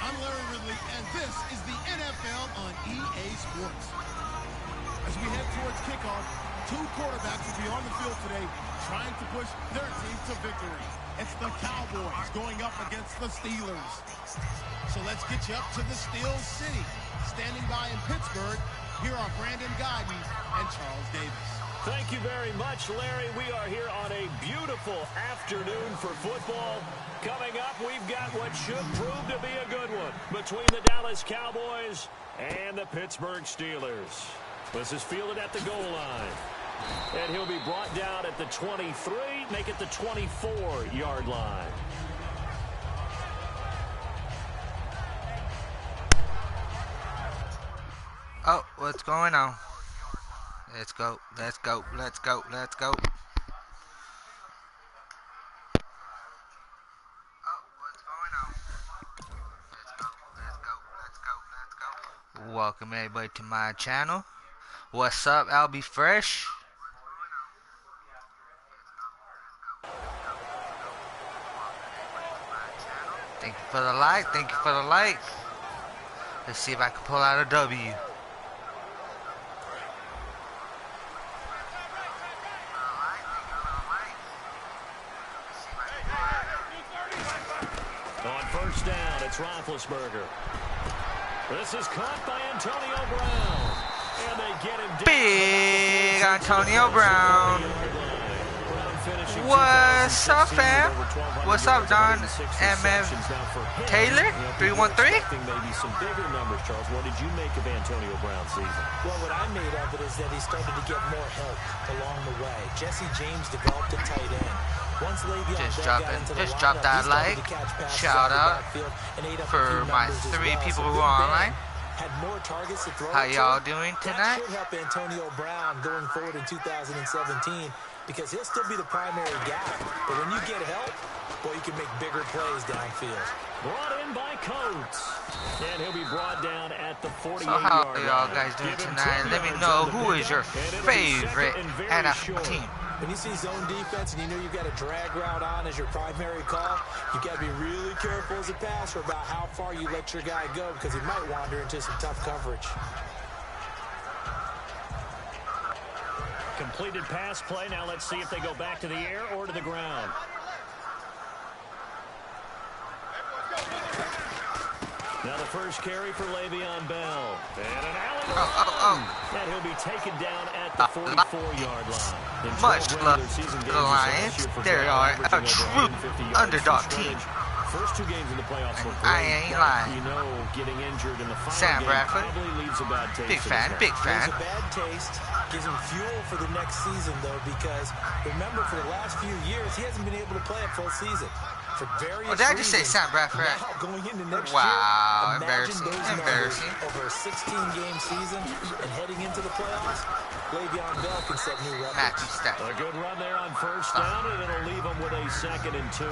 I'm Larry Ridley, and this is the NFL on EA Sports. As we head towards kickoff, two quarterbacks will be on the field today trying to push their team to victory. It's the Cowboys going up against the Steelers. So let's get you up to the Steel City. Standing by in Pittsburgh, here are Brandon Guyton and Charles Davis. Thank you very much, Larry. We are here on a beautiful afternoon for football. Coming up, we've got what should prove to be a good one between the Dallas Cowboys and the Pittsburgh Steelers. This is fielded at the goal line. And he'll be brought down at the 23, make it the 24-yard line. Oh, what's going on? Let's go, let's go, let's go, let's go. Welcome everybody to my channel. What's up, I'll be fresh. Thank you for the like, thank you for the like. Let's see if I can pull out a W. On first down, it's Roethlisberger. This is caught by Antonio Brown. And they get him down. Big Antonio Brown. What's up, fam? What's up, Don MF Taylor? 313? Maybe some bigger numbers, Charles. What did you make of Antonio Brown's season? Well, what I made of it is that he started to get more help along the way. Jesse James developed a tight end. Once Le'Veon Just drop that like. Shout out for my 3 people who are online. Had more targets to throw. How y'all doing tonight? That should help Antonio Brown going forward in 2017 because he'll still be the primary guy. But when you get help, boy, you can make bigger plays downfield. Brought in by Coates. And he'll be brought down at the 48-yard line. So how are y'all guys doing tonight? Let me know who is your favorite NFL team. When you see zone defense and you know you've got a drag route on as your primary call, you've got to be really careful as a passer about how far you let your guy go because he might wander into some tough coverage. Completed pass play. Now let's see if they go back to the air or to the ground. Now the first carry for Le'Veon Bell. And an alley. And he'll be taken down at the 44-yard line. Much love to the Lions. They are a true underdog team. First 2 games in the playoffs were great. I ain't lying. You know, getting injured in the final Sam game Bradford. probably leaves a bad taste. Big fan, big fan. There's a bad taste. Gives him fuel for the next season, though, because remember, for the last few years, he hasn't been able to play a full season. For various did I just say Sam Bradford? Now, going into next wow, year, embarrassing, embarrassing. Over a 16-game season and heading into the playoffs, Le'Veon Bell can set new records. Matthew Stafford. A good run there on first down, and it'll leave him with a 2nd and 2.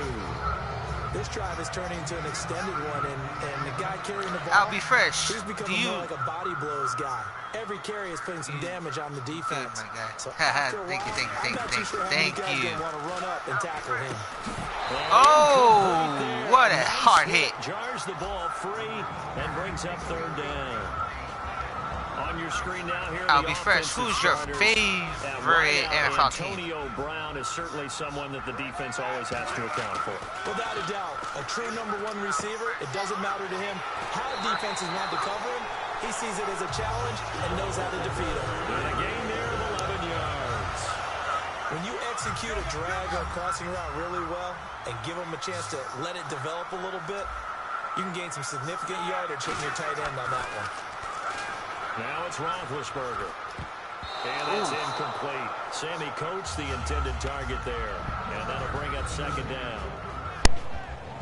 This drive is turning into an extended one, and the guy carrying the ball, I'll be fresh. he's becoming more like a body blows guy. Every carry is putting some damage on the defense. Oh my God. So Thank you. Want to run up and tackle him. Oh, what a hard hit. Jars the ball free and brings up 3rd down. On your screen now here. I'll be fresh. Who's your favorite NFL team? Antonio Brown is certainly someone that the defense always has to account for. Without a doubt, a true #1 receiver. It doesn't matter to him how defenses want to cover him. He sees it as a challenge and knows how to defeat him. And a gain there of 11 yards. When you execute a drag or crossing route really well and give him a chance to let it develop a little bit, you can gain some significant yardage hitting your tight end on that one. Now it's Roethlisberger. And that's incomplete. Sammy Coates, the intended target there. And that'll bring up 2nd down.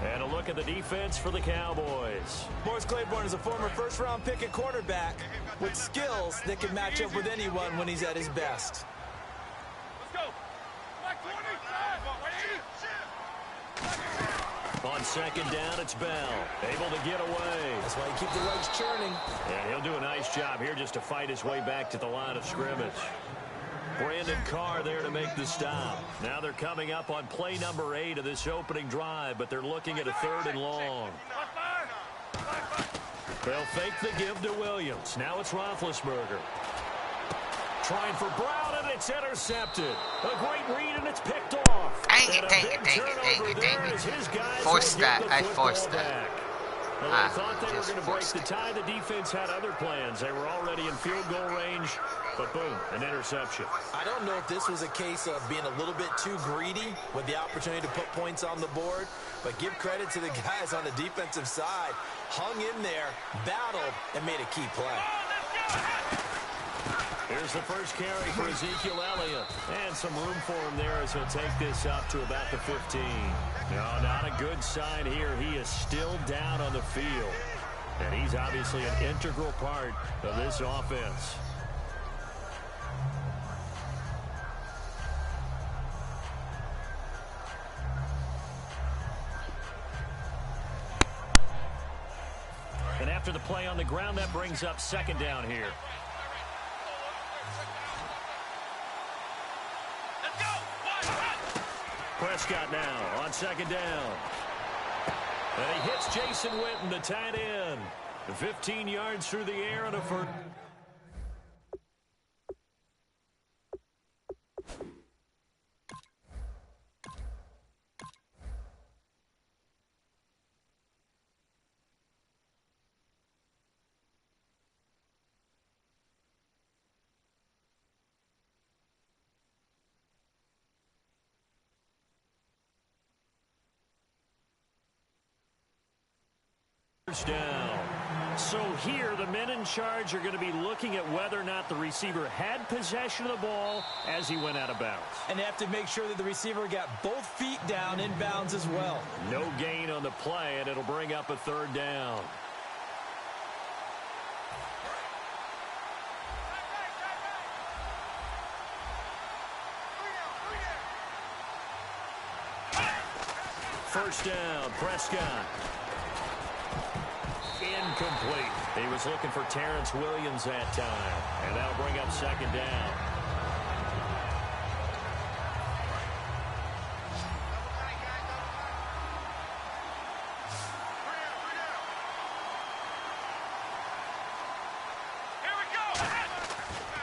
And a look at the defense for the Cowboys. Morris Claiborne is a former first-round pick at quarterback with skills that can match up with anyone when he's at his best. On 2nd down, it's Bell. Able to get away. That's why you keep the legs churning. And he'll do a nice job here just to fight his way back to the line of scrimmage. Brandon Carr there to make the stop. Now they're coming up on play number 8 of this opening drive, but they're looking at a 3rd and long. They'll fake the give to Williams. Now it's Roethlisberger. Trying for Brown, and it's intercepted. A great read, and it's picked off. Dang it. Forced that. I forced that. Well, they thought they were going to break the tie. The defense had other plans. They were already in field goal range, but boom, an interception. I don't know if this was a case of being a little bit too greedy with the opportunity to put points on the board, but give credit to the guys on the defensive side. Hung in there, battled, and made a key play. Here's the first carry for Ezekiel Elliott. And some room for him there as he'll take this up to about the 15. No, not a good sign here. He is still down on the field. And he's obviously an integral part of this offense. And after the play on the ground, that brings up second down here. Prescott now on second down. And he hits Jason Witten, the tight end. 15 yards through the air on a first. Down. So here the men in charge are going to be looking at whether or not the receiver had possession of the ball as he went out of bounds. And they have to make sure that the receiver got both feet down in bounds as well. No gain on the play, and it'll bring up a third down. First down, Prescott. Incomplete. He was looking for Terrence Williams that time. And that'll bring up second down.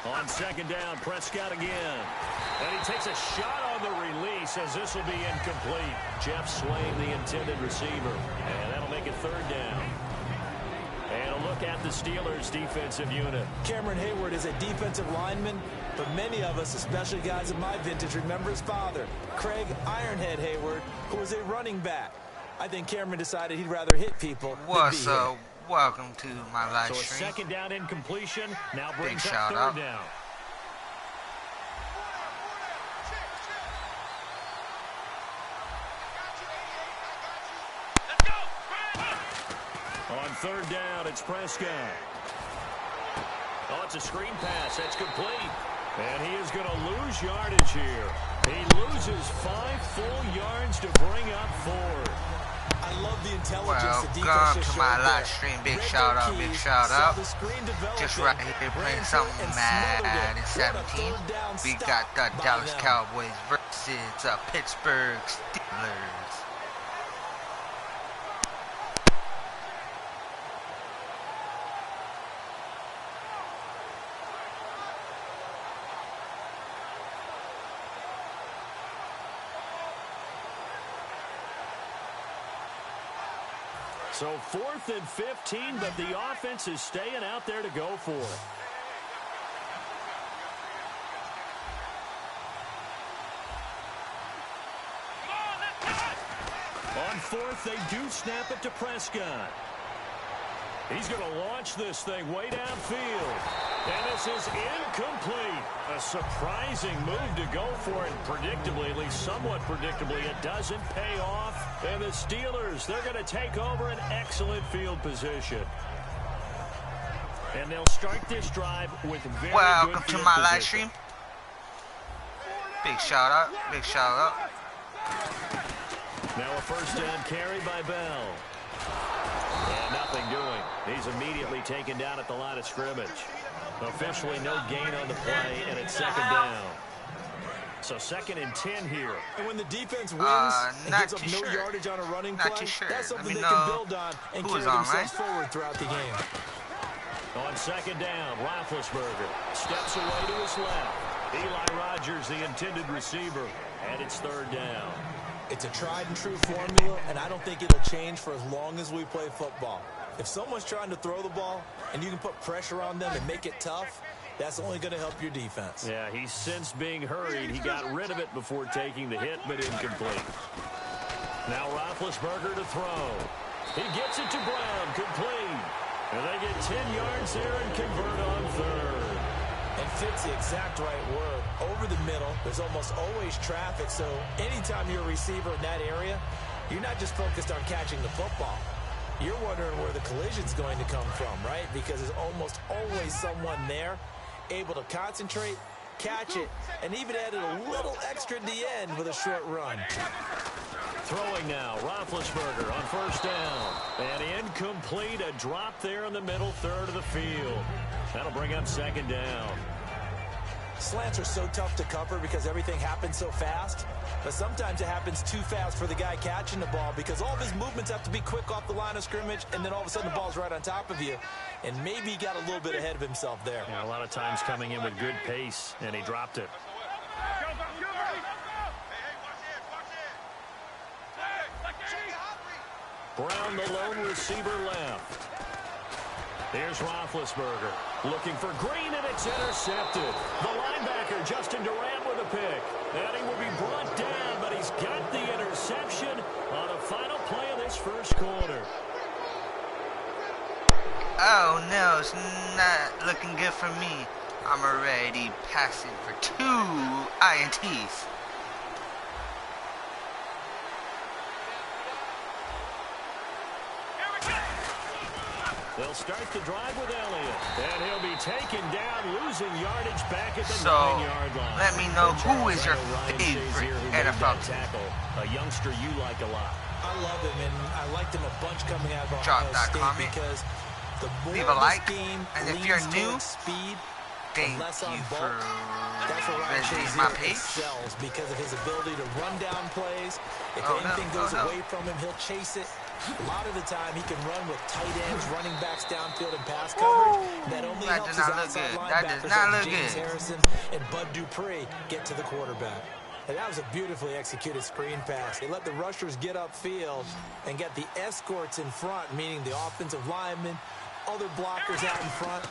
On second down, Prescott again. And he takes a shot on the release as this will be incomplete. Jeff Swain, the intended receiver. And that'll make it third down. And a look at the Steelers' defensive unit. Cameron Hayward is a defensive lineman, but many of us, especially guys of my vintage, remember his father, Craig Ironhead Hayward, who was a running back. I think Cameron decided he'd rather hit people than be hit. Welcome to my live stream. So a second down incompletion now brings Big up third out. Down. On third down, it's Prescott. Oh, it's a screen pass. That's complete. And he is going to lose yardage here. He loses 5 full yards to bring up 4. I love the intelligence the defense welcome just to my showed live there. stream. Big shout out, big shout out. Just right here playing some Madden 17. We got the Dallas Cowboys versus Pittsburgh Steelers. So 4th and 15, but the offense is staying out there to go for it. On 4th, they do snap it to Prescott. He's going to launch this thing way downfield. And this is incomplete. A surprising move to go for it. Predictably, at least somewhat predictably, it doesn't pay off. And the Steelers, they're going to take over an excellent field position. And they'll start this drive with very welcome good to my position. live stream. Big shout out. Big shout out. Now a first down carry by Bell. And nothing doing. He's immediately taken down at the line of scrimmage. Officially no gain on the play, and it's second down. So 2nd and 10 here. And when the defense wins and gives up no sure. yardage on a running Not play, too sure. that's something Let me they can know build on and who carry was on, themselves right? forward throughout the game. On 2nd down, Roethlisberger steps away to his left. Eli Rogers, the intended receiver, and it's 3rd down. It's a tried-and-true formula, and I don't think it'll change for as long as we play football. If someone's trying to throw the ball and you can put pressure on them and make it tough, that's only going to help your defense. Yeah, he's since being hurried. He got rid of it before taking the hit, but incomplete. Now Roethlisberger to throw. He gets it to Brown, complete. And they get 10 yards there and convert on 3rd. And fit's the exact right word. Over the middle, there's almost always traffic, so anytime you're a receiver in that area, you're not just focused on catching the football. You're wondering where the collision's going to come from, right? Because there's almost always someone there able to concentrate, catch it, and even added a little extra at the end with a short run. Throwing now, Roethlisberger on 1st down. And incomplete, a drop there in the middle 3rd of the field. That'll bring up 2nd down. Slants are so tough to cover because everything happens so fast. But sometimes it happens too fast for the guy catching the ball because all of his movements have to be quick off the line of scrimmage, and then all of a sudden the ball's right on top of you. And maybe he got a little bit ahead of himself there. Yeah, a lot of times coming in with good pace, and he dropped it. Brown, the lone receiver, left. Here's Roethlisberger looking for Green, and it's intercepted. The linebacker, Justin Durant, with a pick. And he will be brought down, but he's got the interception on the final play of this first quarter. Oh no, it's not looking good for me. I'm already passing for 2 INTs. They'll start the drive with Elliott. And he'll be taken down, losing yardage back at the 9-yard line. Let me know who is your favorite NFL tackle. A youngster you like a lot. I love him, and I liked him a bunch coming out of Drop Ohio that State comment. because the more Leave a like, this game and if you're leans new, towards speed, thank less on you bulk, for that's where Ryan visiting my Shazier page. excels because of his ability to run down plays. If Oh, anything no. goes Oh, no. away from him, he'll chase it. A lot of the time, he can run with tight ends, running backs downfield, and pass coverage. That only That helps does his not look outside good. That does linebackers not like look James good. Harrison and Bud Dupree get to the quarterback. And that was a beautifully executed screen pass. They let the rushers get upfield and get the escorts in front, meaning the offensive linemen, other blockers out in front,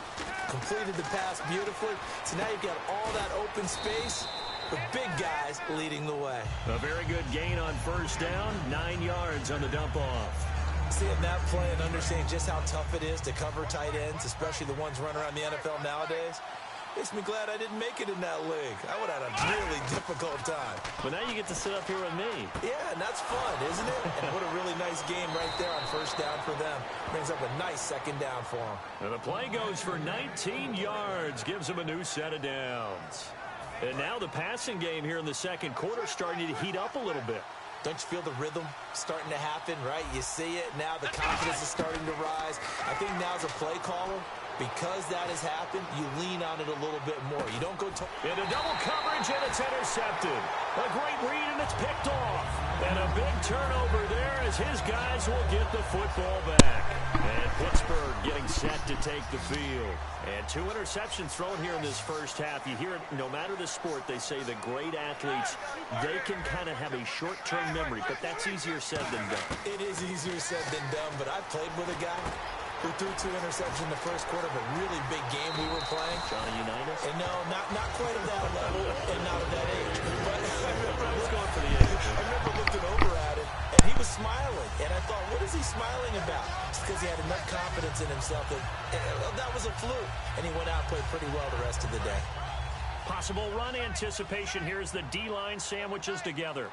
completed the pass beautifully. So now you've got all that open space with big guys leading the way. A very good gain on 1st down, 9 yards on the dump-off. Seeing that play and understanding just how tough it is to cover tight ends, especially the ones running around the NFL nowadays, makes me glad I didn't make it in that league. I would have had a really difficult time. But now you get to sit up here with me. Yeah, and that's fun, isn't it? And what a really nice game right there on 1st down for them. Brings up a nice 2nd down for them. And the play goes for 19 yards, gives them a new set of downs. And now the passing game here in the 2nd quarter starting to heat up a little bit. Don't you feel the rhythm starting to happen, right? You see it. Now the confidence is starting to rise. I think now as a play caller, because that has happened, you lean on it a little bit more. You don't go into double coverage, and it's intercepted. A great read, and it's picked off. And a big turnover there as his guys will get the football back. And Pittsburgh getting set to take the field. And 2 interceptions thrown here in this first half. You hear it, no matter the sport, they say the great athletes, they can kind of have a short-term memory, but that's easier said than done. It is easier said than done, but I played with a guy who threw 2 interceptions in the first quarter of a really big game we were playing. Johnny Unitas? And no, not quite at that level and not at that age. But I was going for the age. I remember looking over at him, and he was smiling. And I thought, what is he smiling about? It's because he had enough confidence in himself that was a fluke. And he went out and played pretty well the rest of the day. Possible run anticipation here as the D-line sandwiches together.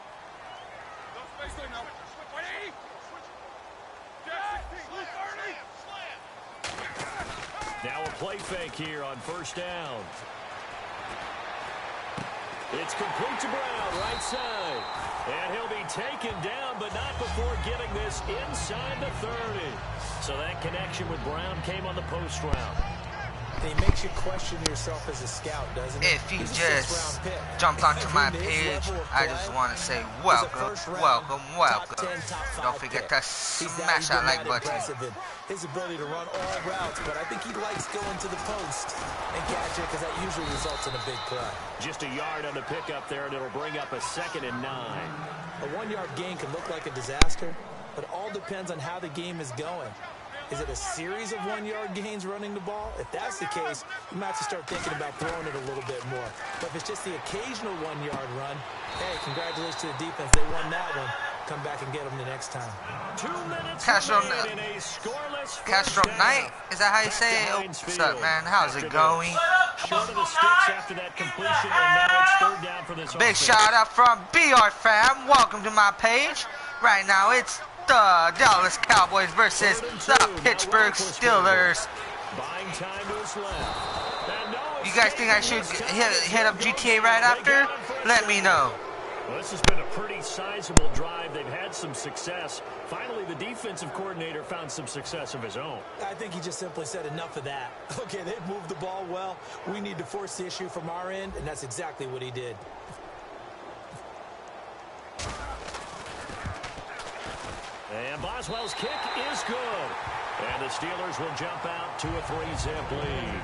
Now a play fake here on 1st down. It's complete to Brown, right side. And he'll be taken down, but not before getting this inside the 30. So that connection with Brown came on the post route. And he makes you question yourself as a scout, doesn't he? If you just jumped onto my page, I just want to say welcome, welcome, welcome. Don't forget to smash that like button. His ability to run all routes, but I think he likes going to the post and catch it because that usually results in a big play. Just a yard on the pickup there, and it'll bring up a 2nd and 9. A 1-yard gain can look like a disaster, but it all depends on how the game is going. Is it a series of 1-yard gains running the ball? If that's the case, you might have to start thinking about throwing it a little bit more. But if it's just the occasional 1-yard run, hey, congratulations to the defense. They won that one. Come back and get them the next time. 2 minutes Castro in a scoreless Knight? Is that how you say it? Oh, what's up, man? How's it going? Short of the sticks after that completion, and now it's 3rd down for this Big offense. shout out from BR fam. Welcome to my page. Right now it's the Dallas Cowboys versus the Pittsburgh Steelers. Buying time to his left. And no, You guys think I should hit up GTA right after? Let me know. Well, this has been a pretty sizable drive. They've had some success. Finally, the defensive coordinator found some success of his own. I think he just simply said enough of that. Okay, they've moved the ball well. We need to force the issue from our end, and that's exactly what he did. And Boswell's kick is good. And the Steelers will jump out to a 3-zip lead.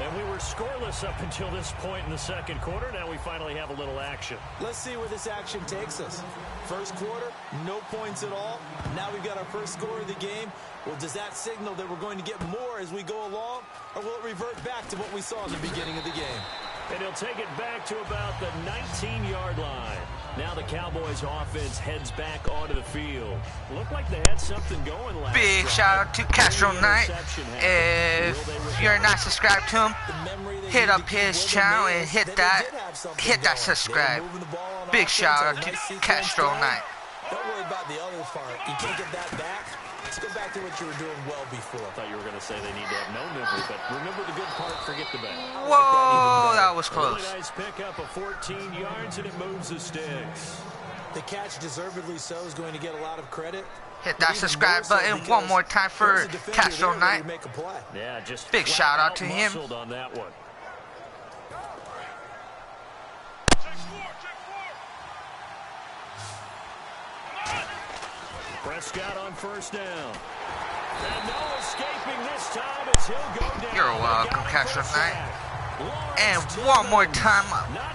And we were scoreless up until this point in the 2nd quarter. Now we finally have a little action. Let's see where this action takes us. First quarter, no points at all. Now we've got our first score of the game. Well, does that signal that we're going to get more as we go along? Or will it revert back to what we saw in the beginning of the game? And he'll take it back to about the 19-yard line. Now the Cowboys offense heads back onto the field. Looked like they had something going last Big drive. shout out to Castro Knight. If you're not subscribed to him, hit up his channel and hit that subscribe. Big shout out to Castro Knight. Don't worry about the other part. You can't get that back. Let's go back to what you were doing well before. I thought you were going to say they need to have no memory, but remember the good part, forget the bad. Whoa, that was close. Really nice pickup of 14 yards, and it moves the sticks. The catch, deservedly so, is going to get a lot of credit. Hit that subscribe button one more time for Castro Knight. Yeah, just big shout out to him. On that one. Prescott on 1st down. And no escaping this time as he'll go down. You're welcome, Castro Knight. And one more time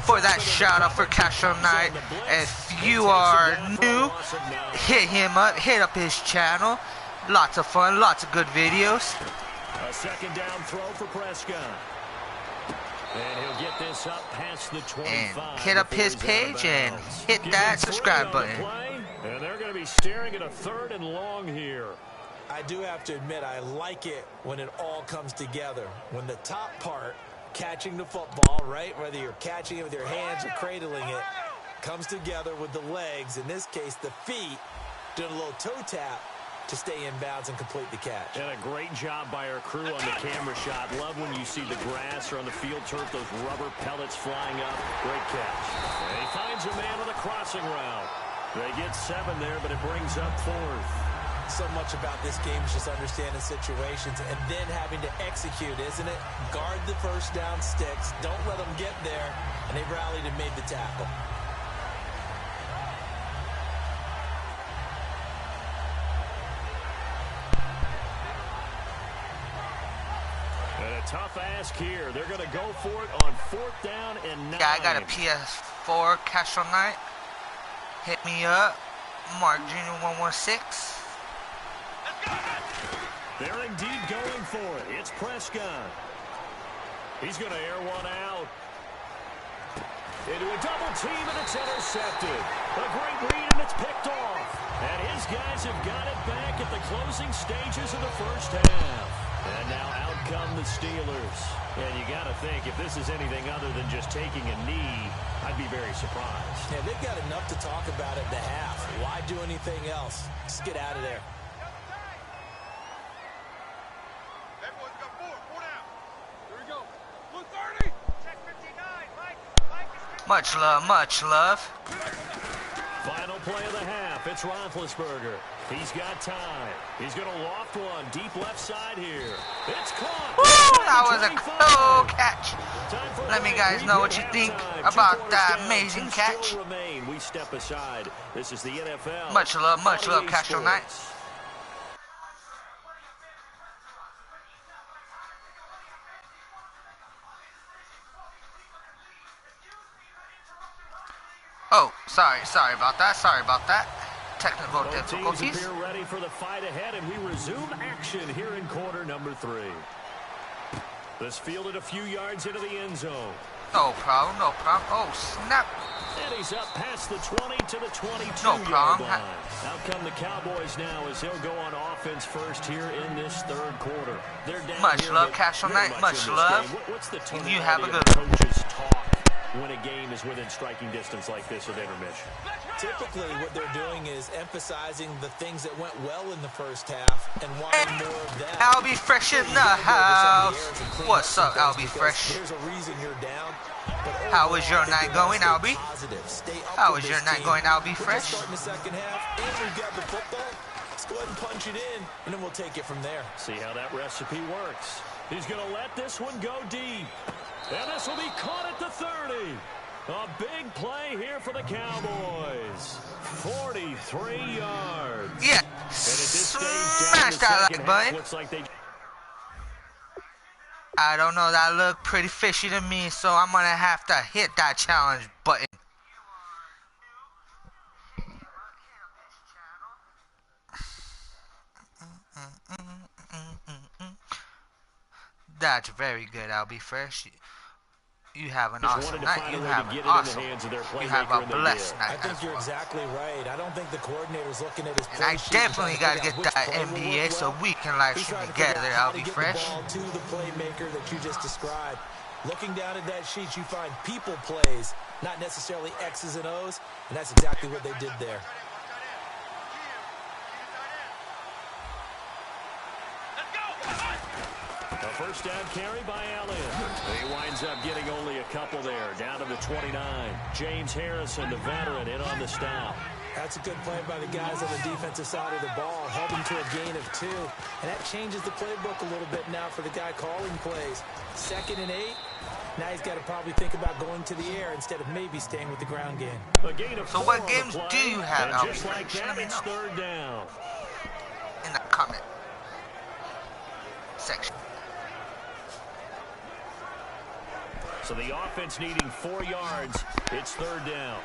for that shout out for Castro Knight. If you are new, hit him up, hit up his channel. Lots of fun, lots of good videos. A 2nd down throw for Prescott. And he'll get this up past the 25. And hit up his page and hit that subscribe button. And they're going to be staring at a 3rd and long here. I do have to admit, I like it when it all comes together. When the top part, catching the football, right, whether you're catching it with your hands or cradling it, comes together with the legs, in this case the feet, doing a little toe tap to stay in bounds and complete the catch. And a great job by our crew on the camera shot. Love when you see the grass or on the field turf, those rubber pellets flying up. Great catch. And he finds a man with a crossing route. They get 7 there, but it brings up 4th. So much about this game is just understanding situations and then having to execute, isn't it? Guard the 1st down sticks. Don't let them get there. And they rallied and made the tackle. And a tough ask here. They're going to go for it on 4th down and 9. Yeah, I got a PS4 Castro Knight. Hit me up. Mark Jr. 116. They're indeed going for it. It's Prescott. He's going to air one out. Into a double team, and it's intercepted. A great read, and it's picked off. And his guys have got it back at the closing stages of the 1st half. And now out come the Steelers. And you got to think, if this is anything other than just taking a knee, I'd be very surprised. Yeah, they've got enough to talk about at the half. Why do anything else? Just get out of there. Much love, much love. Final play of the half. handoff. It's Roethlisberger. He's got time. He's going to loft one deep left side here. It's caught. Woo! That was a cool catch. Let me guys know what you think about that amazing catch. We step aside. This is the NFL. Much love, Castro Knight. Oh, sorry about that. Technical difficulties. Teams appear ready for the fight ahead, and we resume action here in quarter number 3. This fielded a few yards into the end zone. No problem. Oh, snap. And he's up past the 20 to the 22 No problem. line. Out come the Cowboys now as they'll go on offense first here in this third quarter. They're down much here, love, Castro Knight. Much love. What's the You have a good coaches talk when a game is within striking distance like this at intermission? Typically, what they're doing is emphasizing the things that went well in the first half and wanting more of that. Albie Fresh in the house. What's up, Albie Fresh? There's a reason you're down. How is your night going, Albie? How is your night going, Albie Fresh? Starting the second half, and we've got the football. Let's go ahead and punch it in, and then we'll take it from there. See how that recipe works. He's going to let this one go deep. And this will be caught at the 30. A big play here for the Cowboys. 43 yards. Yeah. And at this stage, Smash that like button. looks like they... I don't know, that looked pretty fishy to me, so I'm gonna have to hit that challenge button. That's very good, Albie Fresh. You have an awesome night. You have an awesome. You have a blessed night. I think you're exactly right. I don't think the coordinator's looking at his play and I sheet definitely got to get that NBA so we can live stream together. Albie Fresh. To the playmaker that you just described. Looking down at that sheet, you find people plays, not necessarily X's and O's, and that's exactly what they did there. A first down carry by Elliott. He winds up getting only a couple there, down to the 29. James Harrison, the veteran, in on the stop. That's a good play by the guys on the defensive side of the ball, held him to a gain of 2. And that changes the playbook a little bit now for the guy calling plays. 2nd and 8. Now he's got to probably think about going to the air instead of maybe staying with the ground game. A gain of 4 so what games do you have, Albie just like Fresh? that, it's 3rd down. In the comment section. So the offense needing 4 yards. It's 3rd down.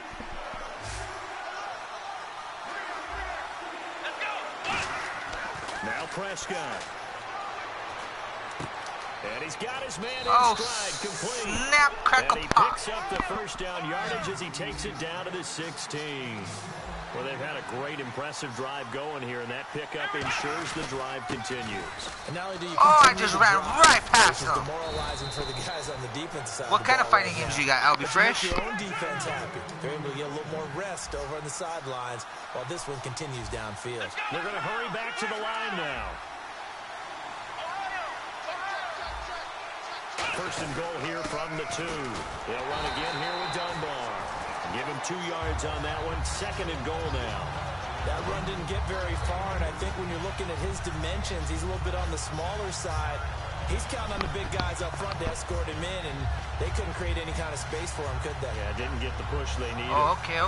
Now Prescott. And he's got his man in stride, complete. Snap, crackle, and he pop. picks up the first down yardage as he takes it down to the 16. Well, they've had a great, impressive drive going here, and that pickup ensures the drive continues. And not only do you I just ran right past him. Demoralizing for the guys on the defensive side. What kind of fighting games you got, Albie Fresh? Your own defense happy. They're able to get a little more rest over on the sidelines while this one continues downfield. They're going to hurry back to the line now. First and goal here from the 2. They'll run again here with Dunbar. Give him 2 yards on that one. 2nd and goal now. That run didn't get very far, and I think when you're looking at his dimensions, he's a little bit on the smaller side. He's counting on the big guys up front to escort him in, and they couldn't create any kind of space for him, could they? Yeah, didn't get the push they needed. Oh, okay.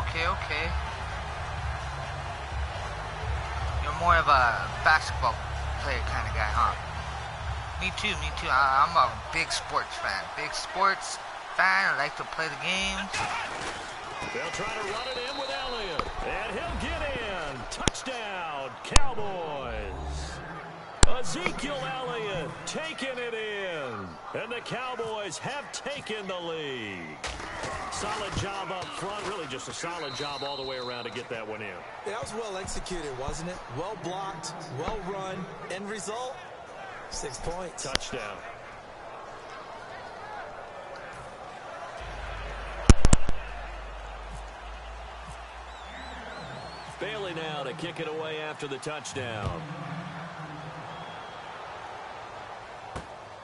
You're more of a basketball player kind of guy, huh? Me too. I'm a big sports fan. I like to play the games. They'll try to run it in with Elliott. And he'll get in. Touchdown, Cowboys. Ezekiel Elliott taking it in. And the Cowboys have taken the lead. Solid job up front. Really just a solid job all the way around to get that one in. That was well executed, wasn't it? Well blocked, well run. End result, 6 points. Touchdown. Bailey now to kick it away after the touchdown.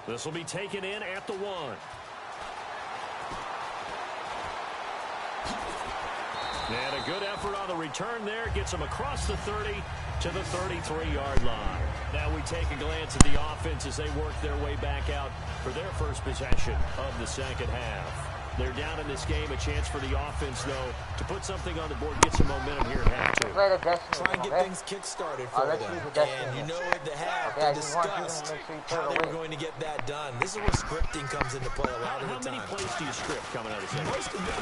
This will be taken in at the 1. And a good effort on the return there. Gets him across the 30 to the 33-yard line. Now we take a glance at the offense as they work their way back out for their first possession of the second half. They're down in this game. A chance for the offense, though, to put something on the board, get some momentum here at half. Try and get things kick-started for them. And you know at the half, they discussed how they were going to get that done. This is where scripting comes into play a lot of the time. How many plays do you script coming out of the second?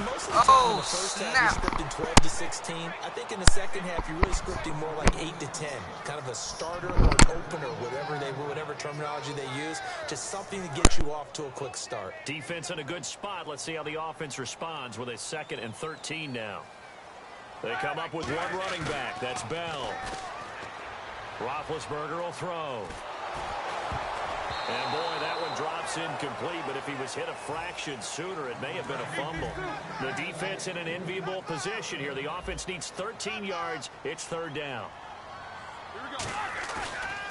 Most of the time in the first half, you're scripting 12 to 16. I think in the second half, you're really scripting more like 8 to 10. Kind of a starter or an opener, whatever terminology they use. Just something to get you off to a quick start. Defense in a good spot. Let's see how the offense responds with a 2nd and 13 now. They come up with one running back. That's Bell. Roethlisberger will throw. And, boy, that one drops incomplete, but if he was hit a fraction sooner, it may have been a fumble. The defense in an enviable position here. The offense needs 13 yards. It's 3rd down. Here we go.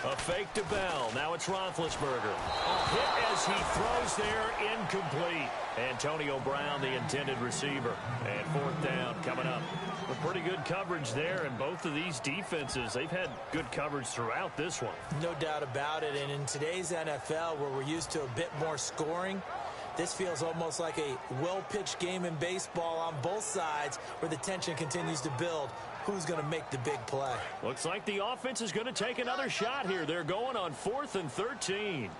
A fake to Bell. Now it's Roethlisberger. A hit as he throws there, incomplete. Antonio Brown, the intended receiver. And 4th down coming up. A pretty good coverage there, and both of these defenses, they've had good coverage throughout this one. No doubt about it, and in today's NFL, where we're used to a bit more scoring, this feels almost like a well-pitched game in baseball on both sides where the tension continues to build. Who's going to make the big play? Looks like the offense is going to take another shot here. They're going on 4th and 13.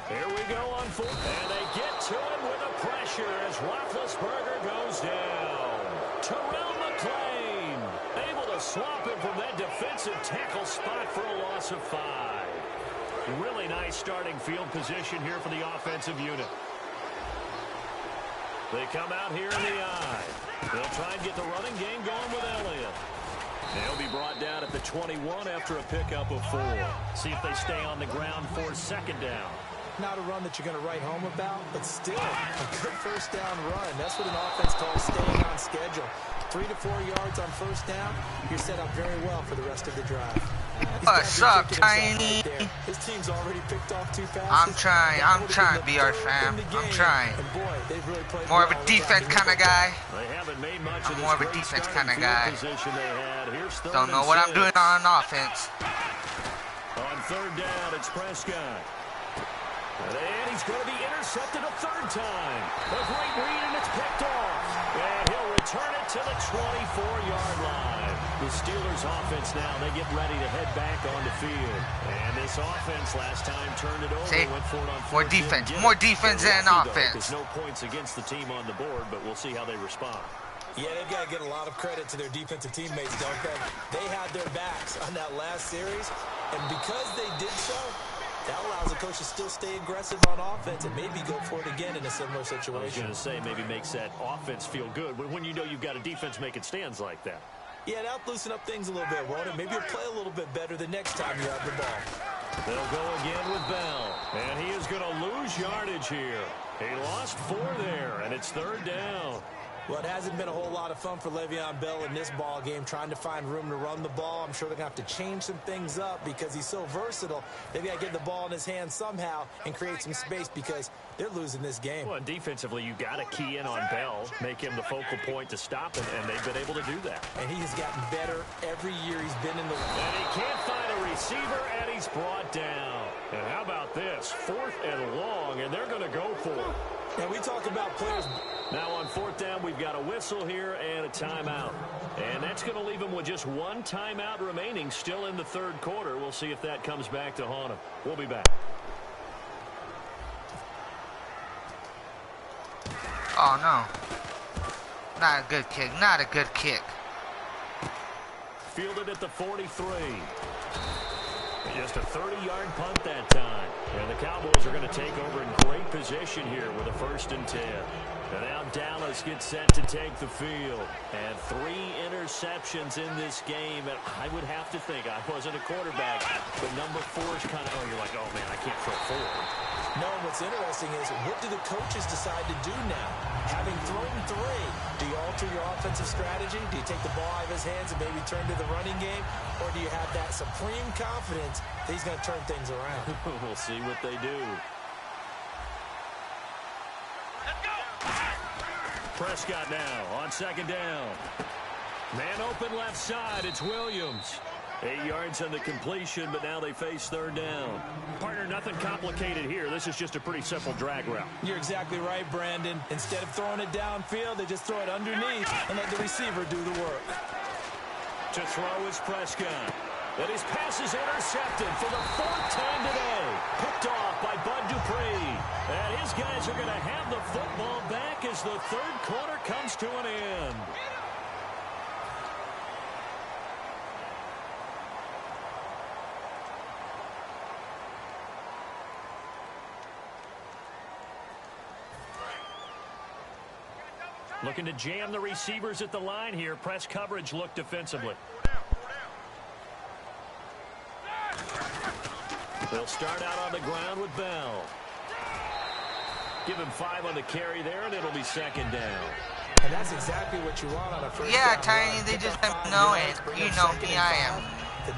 Here we go on 4th. And they get to him with a pressure as Roethlisberger goes down. Terrell McClain able to swap him from that defensive tackle spot for a loss of 5. Really nice starting field position here for the offensive unit. They come out here in the eye. They'll try and get the running game going with Elliott. They'll be brought down at the 21 after a pickup of 4. See if they stay on the ground for 2nd down. Not a run that you're going to write home about, but still a good 1st down run. That's what an offense calls staying on schedule. 3 to 4 yards on 1st down, you're set up very well for the rest of the drive. What's up, Tiny? Right, his team's already picked off 2 passes. I'm trying, BR fam. I'm trying. Boy, really more of a defense kind of guy. They haven't made much I'm of more of a this defense starting kind of guy. position they had. Here's Don't know what I'm doing on offense. On 3rd down, it's Prescott. And he's going to be intercepted a 3rd time. A great read, and it's picked off. And he'll return it to the 24-yard line. The Steelers' offense now, they get ready to head back on the field. And this offense last time turned it over. See? Went for it on More defense. More defense than offense. There's no points against the team on the board, but we'll see how they respond. Yeah, they've got to get a lot of credit to their defensive teammates, don't they? They had their backs on that last series, and because they did so, that allows the coach to still stay aggressive on offense and maybe go for it again in a similar situation. I was going to say, maybe makes that offense feel good when you know you've got a defense making stands like that. Yeah, that'll loosen up things a little bit, won't it? Maybe you'll play a little bit better the next time you have the ball. They'll go again with Bell, and he is going to lose yardage here. He lost 4 there, and it's 3rd down. Well, it hasn't been a whole lot of fun for Le'Veon Bell in this ball game, trying to find room to run the ball. I'm sure they're going to have to change some things up because he's so versatile. They've got to get the ball in his hands somehow and create some space because they're losing this game. Well, defensively, you've got to key in on Bell, make him the focal point to stop him, and they've been able to do that. And he has gotten better every year he's been in the league. And he can't find a receiver, and he's brought down. And how about this? 4th and long, and they're going to go for it. And we talk about players. Now on 4th down, we've got a whistle here and a timeout. And that's going to leave him with just 1 timeout remaining still in the 3rd quarter. We'll see if that comes back to haunt him. We'll be back. Oh, no. Not a good kick. Not a good kick. Fielded at the 43. Just a 30-yard punt that time. And the Cowboys are going to take over in great position here with a 1st and 10. And now Dallas gets set to take the field. And 3 interceptions in this game. And I would have to think, I wasn't a quarterback, but number 4 is kind of, you're like, oh, man, I can't throw 4. No, what's interesting is what do the coaches decide to do now? Having thrown 3, do you alter your offensive strategy? Do you take the ball out of his hands and maybe turn to the running game? Or do you have that supreme confidence that he's going to turn things around? We'll see what they do. Prescott now on second down. Man open left side. It's Williams. 8 yards on the completion, but now they face third down. Partner, nothing complicated here. This is just a pretty simple drag route. You're exactly right, Brandon. Instead of throwing it downfield, they just throw it underneath and let the receiver do the work. To throw is Prescott. And his pass is intercepted for the fourth time today. Picked off by Bud Dupree. And his guys are going to have the football back as the third quarter comes to an end. Looking to jam the receivers at the line here. Press coverage look defensively. They'll start out on the ground with Bell. Give him 5 on the carry there, and it'll be second down. And that's exactly what you want on a first Yeah, down Tiny, run. they just let me know it. You know me, I am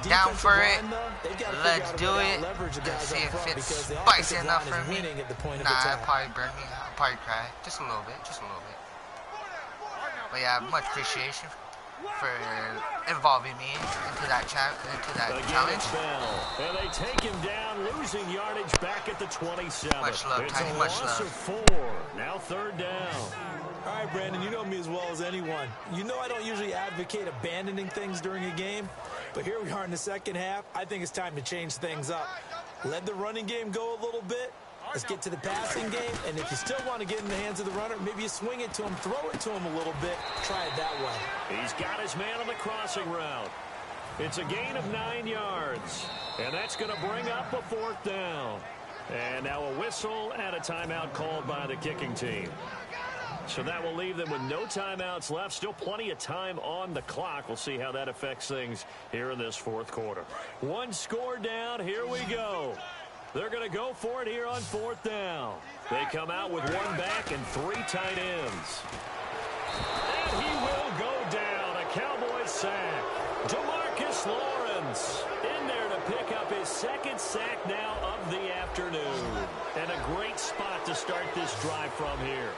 down for it. Let's do it. Let's see if it's spicy enough for me. Nah, I'll probably burn me. I'll probably cry. Just a little bit. Just a little bit. But yeah, much appreciation for involving me into that challenge. And they take him down, losing yardage back at the 27. Much love, it's Tiny, a much loss love. of 4. Now third down. All right, Brandon, you know me as well as anyone. You know I don't usually advocate abandoning things during a game, but here we are in the second half. I think it's time to change things up. Let the running game go a little bit. Let's get to the passing game, and if you still want to get in the hands of the runner, maybe you swing it to him, throw it to him a little bit, try it that way. He's got his man on the crossing route. It's a gain of 9 yards, and that's going to bring up a fourth down. And now a whistle and a timeout called by the kicking team. So that will leave them with no timeouts left. Still plenty of time on the clock. We'll see how that affects things here in this fourth quarter. 1 score down. Here we go. They're going to go for it here on fourth down. They come out with 1 back and 3 tight ends. And he will go down. A Cowboys sack. DeMarcus Lawrence in there to pick up his 2nd sack now of the afternoon. And a great spot to start this drive from here.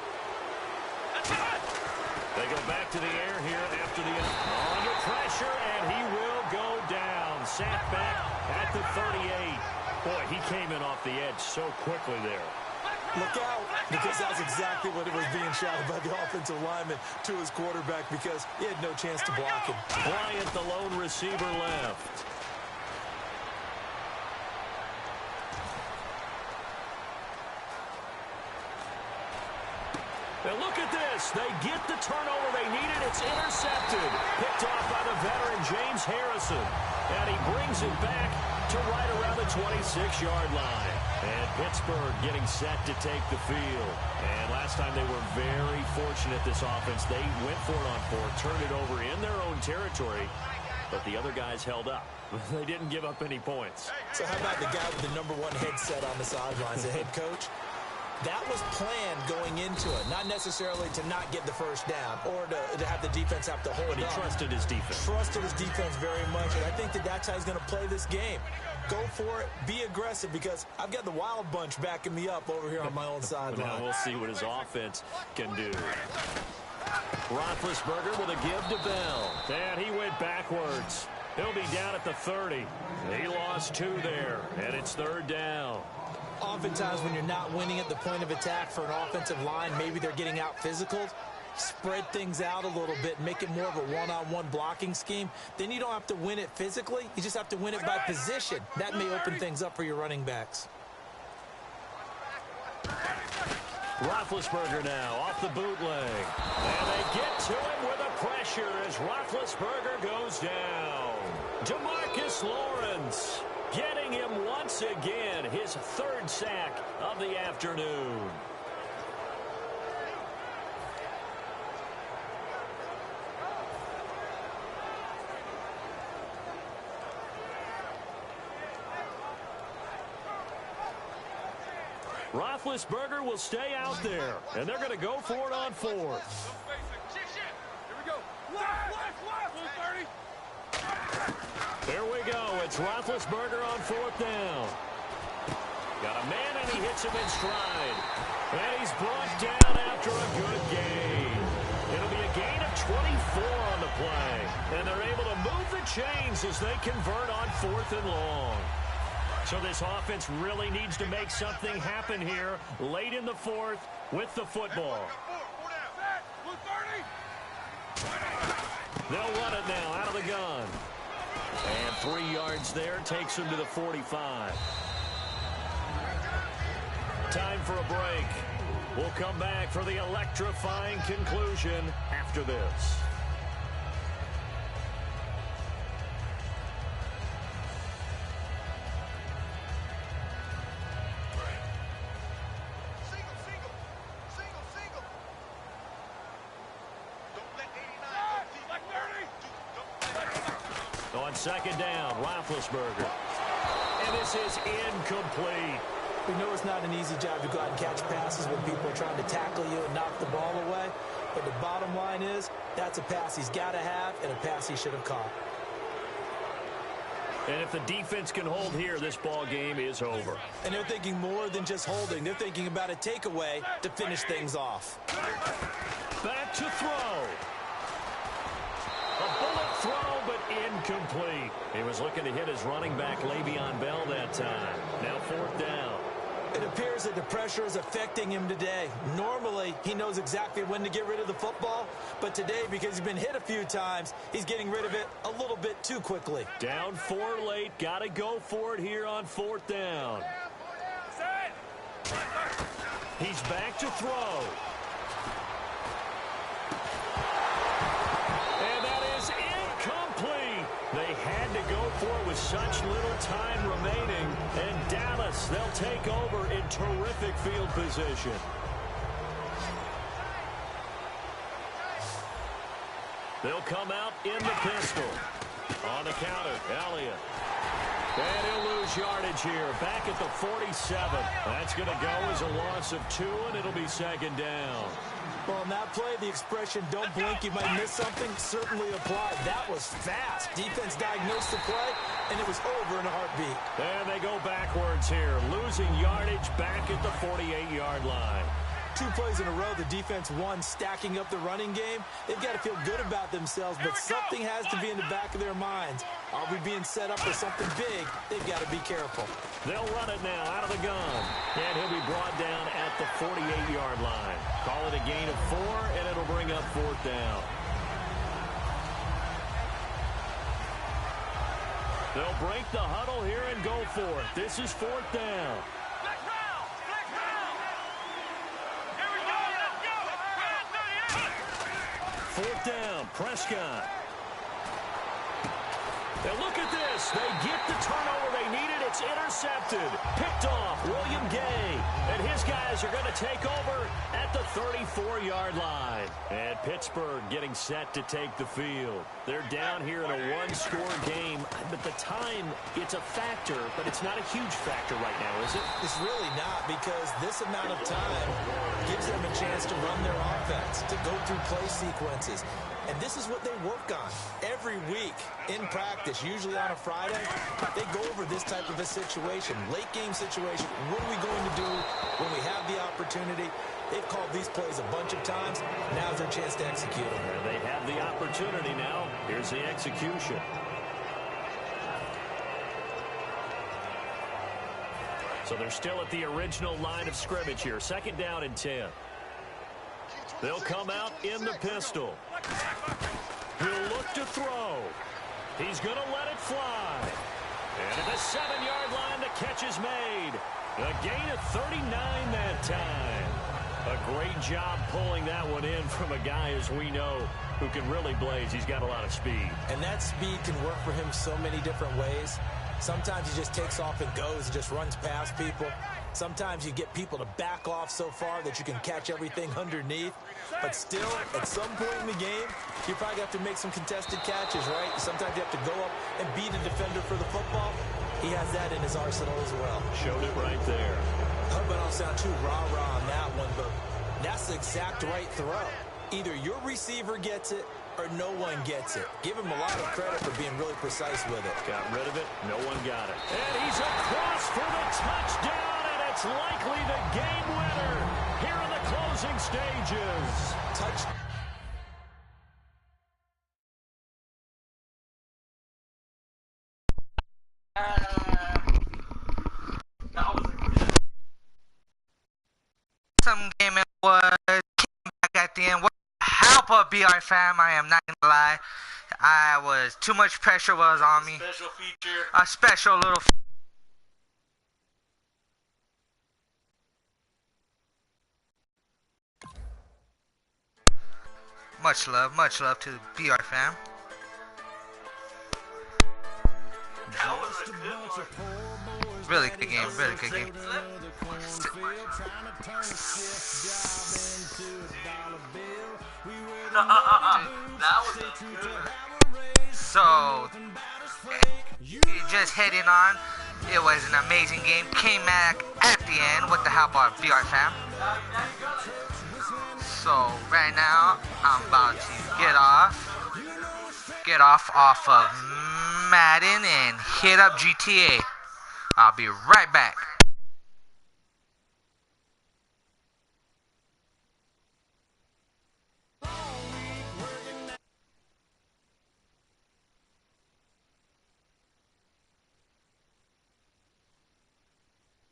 They go back to the air here after the under pressure, and he will go down. Sacked back at the 38. Boy, he came in off the edge so quickly there. Look out, because that's exactly what it was being shouted by the offensive lineman to his quarterback, because he had no chance to block him. Bryant, the lone receiver, left. And look at this. They get the turnover they needed. It's intercepted. Picked off by the veteran James Harrison. And he brings it back to right around the 26-yard line. And Pittsburgh getting set to take the field. And last time they were very fortunate, this offense. They went for it on 4, turned it over in their own territory. But the other guys held up. They didn't give up any points. So how about the guy with the #1 headset on the sidelines, the head coach? That was planned going into it, not necessarily to not get the first down or to have the defense have to hold But he trusted his defense. Trusted his defense very much, and I think that's how he's going to play this game. Go for it, be aggressive, because I've got the wild bunch backing me up over here on my own sideline. Now we'll see what his offense can do. Roethlisberger with a give to Bell. And he went backwards. He'll be down at the 30. He lost 2 there, and it's third down. Oftentimes when you're not winning at the point of attack for an offensive line, maybe they're getting out physical. Spread things out a little bit, make it more of a one-on-one blocking scheme. Then you don't have to win it physically. You just have to win it by position. That may open things up for your running backs. Roethlisberger now off the bootleg. And they get to him with a pressure as Roethlisberger goes down. DeMarcus Lawrence getting him once again, his 3rd sack of the afternoon. Roethlisberger will stay out there, and they're going to go for it on 4th. Here we go. It's Roethlisberger on 4th down. Got a man, and he hits him in stride. And he's brought down after a good gain. gain of 24 on the play. And they're able to move the chains as they convert on 4th and long. So this offense really needs to make something happen here late in the 4th with the football. They'll run it now out of the gun. And 3 yards there takes them to the 45. Time for a break. We'll come back for the electrifying conclusion after this. On second down, Roethlisberger. And this is incomplete. We know it's not an easy job to go out and catch passes when people are trying to tackle you and knock the ball away. But the bottom line is, that's a pass he's got to have and a pass he should have caught. And if the defense can hold here, this ball game is over. And they're thinking more than just holding. They're thinking about a takeaway to finish things off. Back to throw. A bullet throw, but incomplete. He was looking to hit his running back, Le'Veon Bell, that time. Now 4th down. It appears that the pressure is affecting him today. Normally, he knows exactly when to get rid of the football. But today, because he's been hit a few times, he's getting rid of it a little bit too quickly. Down 4 late. Got to go for it here on 4th down. He's back to throw. They had to go for it with such little time remaining. And Dallas, they'll take over in terrific field position. They'll come out in the pistol. On the counter, Elliott. And he'll lose yardage here. Back at the 47. That's going to go as a loss of 2, and it'll be second down. Well, on that play, the expression, don't blink, you might miss something, certainly applied. That was fast. Defense diagnosed the play, and it was over in a heartbeat. And they go backwards here, losing yardage back at the 48-yard line. 2 plays in a row, the defense won, stacking up the running game. They've got to feel good about themselves, but something has to be in the back of their minds. Are we being set up for something big? They've got to be careful. They'll run it now out of the gun. And he'll be brought down at the 48-yard line. Call it a gain of 4, and it'll bring up 4th down. They'll break the huddle here and go for it. This is 4th down. Fourth down, Prescott. And look at this. They get the turnover they needed. It's intercepted. Picked off William Gay. And his guys are going to take over at the 34-yard line. And Pittsburgh getting set to take the field. They're down here in a 1-score game. But the time, it's a factor, but it's not a huge factor right now, is it? It's really not, because this amount of time gives them a chance to run their offense, to go through play sequences. And this is what they work on every week in practice, usually on a Friday. They go over this type of a situation, late game situation. What are we going to do when we have the opportunity? They've called these plays a bunch of times. Now's their chance to execute them. And they have the opportunity now. Here's the execution. So they're still at the original line of scrimmage here. Second down and 10. They'll come out in the pistol. He'll look to throw. He's going to let it fly. And at the 7-yard line, the catch is made. A gain of 39 that time. A great job pulling that one in from a guy, as we know, who can really blaze. He's got a lot of speed. And that speed can work for him so many different ways. Sometimes he just takes off and goes and just runs past people. Sometimes you get people to back off so far that you can catch everything underneath. But still, at some point in the game, you probably have to make some contested catches, right? Sometimes you have to go up and beat a defender for the football. He has that in his arsenal as well. Showed it right there. I hope I don't sound too rah-rah on that one, but that's the exact right throw. Either your receiver gets it or no one gets it. Give him a lot of credit for being really precise with it. Got rid of it. No one got it. And he's across for the touchdown, and it's likely the game winner here in the closing stages. Some game it was. Came back at the end. What help of BR fam? I am not gonna lie. I was too much pressure was on me. Special feature. A special little. Much love to BR fam. That was a good one. Really good game, really good game. That was a good one. So, just heading on, it was an amazing game. Came back at the end with the help of BR fam. So right now, I'm about to get off of Madden and hit up GTA. I'll be right back.